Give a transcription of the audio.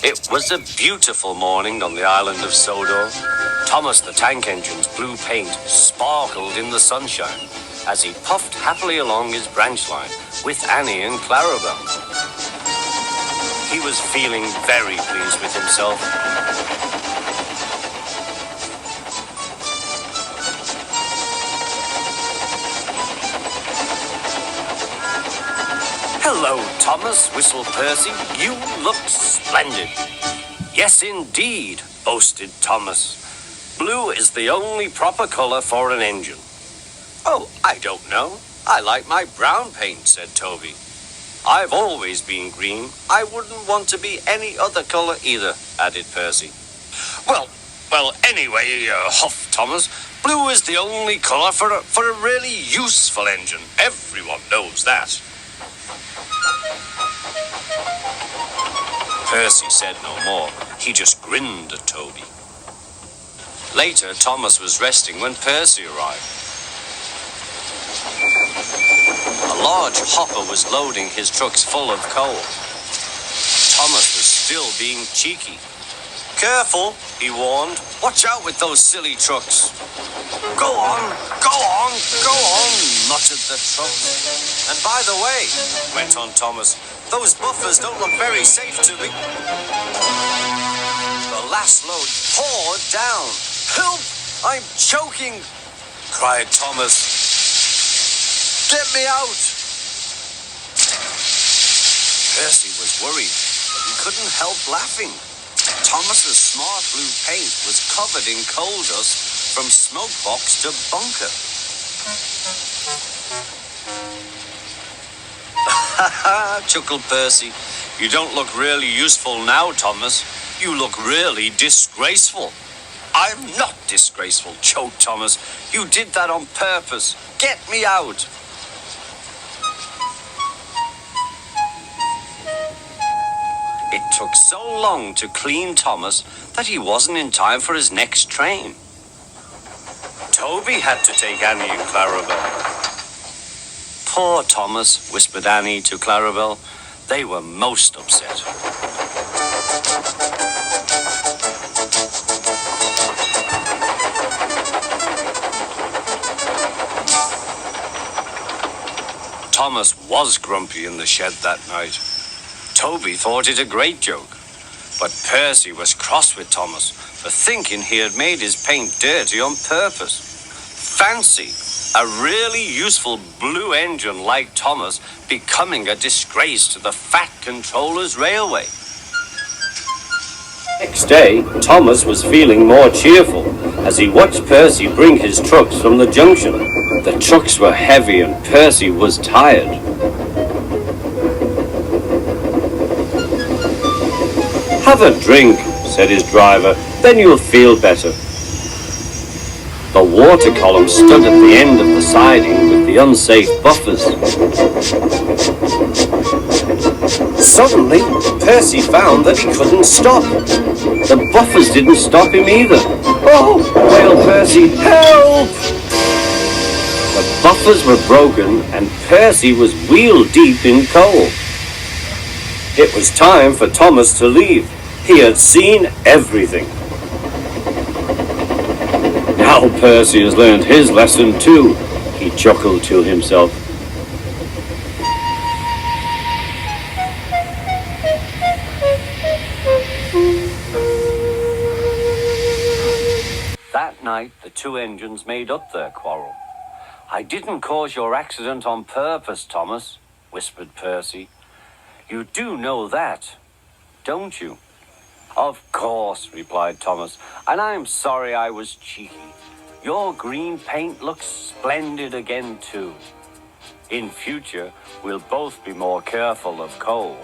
It was a beautiful morning on the island of Sodor. Thomas the Tank Engine's blue paint sparkled in the sunshine as he puffed happily along his branch line with Annie and Clarabel. He was feeling very pleased with himself. "Hello, Thomas," whistled Percy. "You look splendid." "Yes, indeed," boasted Thomas. "Blue is the only proper color for an engine." "Oh, I don't know. I like my brown paint," said Toby. "I've always been green. I wouldn't want to be any other color either," added Percy. Well, anyway, huffed Thomas, "blue is the only color for a really useful engine. Everyone knows that." Percy said no more. He just grinned at Toby. Later, Thomas was resting when Percy arrived. A large hopper was loading his trucks full of coal. Thomas was still being cheeky. "Careful," he warned. "Watch out with those silly trucks." Go on, muttered the trucks. "And by the way," went on Thomas, "those buffers don't look very safe to me." The last load poured down. "Help! I'm choking!" cried Thomas. "Get me out!" Percy was worried, but he couldn't help laughing. Thomas's smart blue paint was covered in coal dust from smoke box to bunker. "Ha ha," chuckled Percy. "You don't look really useful now, Thomas. You look really disgraceful." "I'm not disgraceful," choked Thomas. "You did that on purpose. Get me out." It took so long to clean Thomas that he wasn't in time for his next train. Toby had to take Annie and Clarabel. "Poor Thomas," whispered Annie to Clarabel. They were most upset. Thomas was grumpy in the shed that night. Toby thought it a great joke, but Percy was cross with Thomas for thinking he had made his paint dirty on purpose. Fancy a really useful blue engine like Thomas becoming a disgrace to the Fat Controller's Railway. Next day, Thomas was feeling more cheerful as he watched Percy bring his trucks from the junction. The trucks were heavy and Percy was tired. "Have a drink," said his driver, "then you'll feel better." The water column stood at the end of the siding with the unsafe buffers. Suddenly, Percy found that he couldn't stop. The buffers didn't stop him either. "Oh!" wailed Percy, "help!" The buffers were broken and Percy was wheel-deep in coal. It was time for Thomas to leave. He had seen everything. "Now Percy has learned his lesson too," he chuckled to himself. That night, the two engines made up their quarrel. "I didn't cause your accident on purpose, Thomas," whispered Percy. "You do know that, don't you?" "Of course," replied Thomas, "and I'm sorry I was cheeky. Your green paint looks splendid again, too. In future, we'll both be more careful of coal."